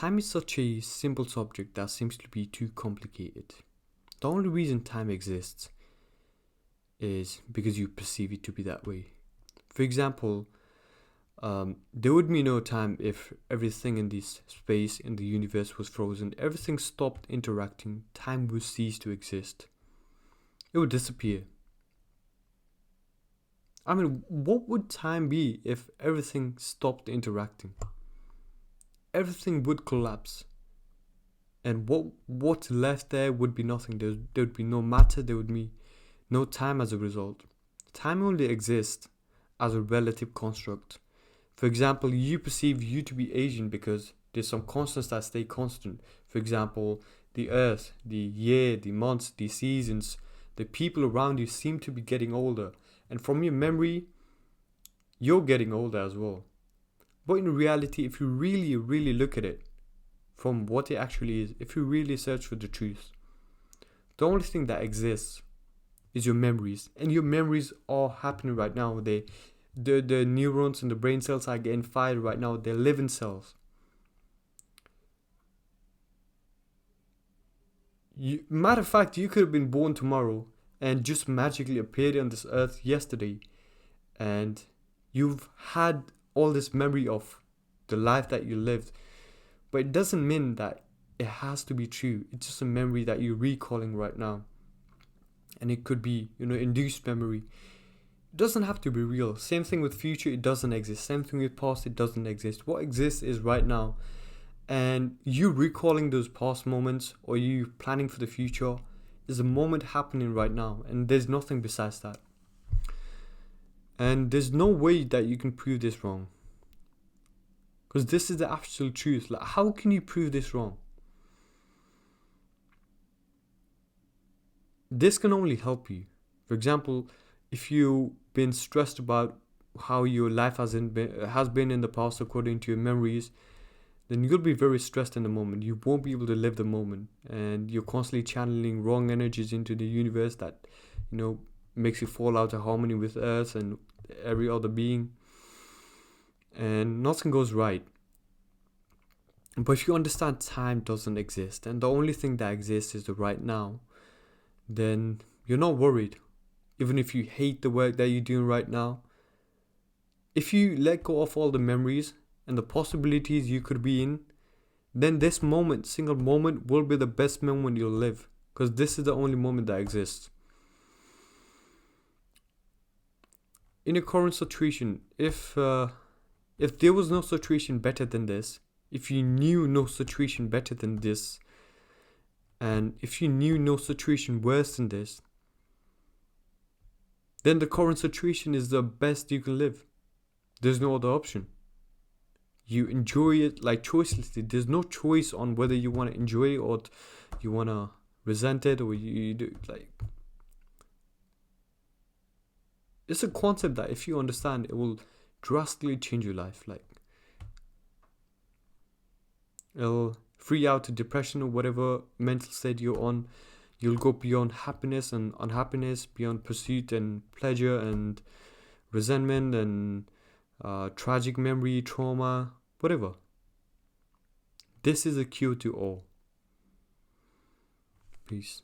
Time is such a simple subject that seems to be too complicated. The only reason time exists is because you perceive it to be that way. For example, there would be no time if everything in this space in the universe was frozen. Everything stopped interacting. Time would cease to exist. It would disappear. I mean, what would time be if everything stopped interacting? Everything would collapse. And what's left there would be nothing. There would be no matter, there would be no time as a result. Time only exists as a relative construct. For example, you perceive you to be aging because there's some constants that stay constant. For example, the earth, the year, the months, the seasons, the people around you seem to be getting older. And from your memory, you're getting older as well. But in reality, if you really, really look at it from what it actually is, if you really search for the truth, the only thing that exists is your memories. And your memories are happening right now. The neurons and the brain cells are getting fired right now. They're living cells. Matter of fact, you could have been born tomorrow and just magically appeared on this earth yesterday. And you've had all this memory of the life that you lived. But it doesn't mean that it has to be true. It's just a memory that you're recalling right now. And it could be, induced memory. It doesn't have to be real. Same thing with future, it doesn't exist. Same thing with past, it doesn't exist. What exists is right now. And you recalling those past moments or you planning for the future is a moment happening right now. And there's nothing besides that. And there's no way that you can prove this wrong. Because this is the absolute truth. Like, how can you prove this wrong? This can only help you. For example, if you've been stressed about how your life has been in the past according to your memories, then you'll be very stressed in the moment. You won't be able to live the moment. And you're constantly channeling wrong energies into the universe that, makes you fall out of harmony with Earth and every other being. And nothing goes right. But if you understand time doesn't exist and the only thing that exists is the right now, then you're not worried. Even if you hate the work that you're doing right now, if you let go of all the memories and the possibilities you could be in, then this moment, single moment, will be the best moment you'll live. Because this is the only moment that exists. In a current situation, if there was no situation better than this, if you knew no situation better than this, and if you knew no situation worse than this, then the current situation is the best you can live. There's no other option. You enjoy it like choicelessly. There's no choice on whether you want to enjoy it or you want to resent it or you do like. It's a concept that if you understand, it will drastically change your life. Like, it'll free out to depression or whatever mental state you're on. You'll go beyond happiness and unhappiness, beyond pursuit and pleasure and resentment and tragic memory, trauma, whatever. This is a cure to all. Peace.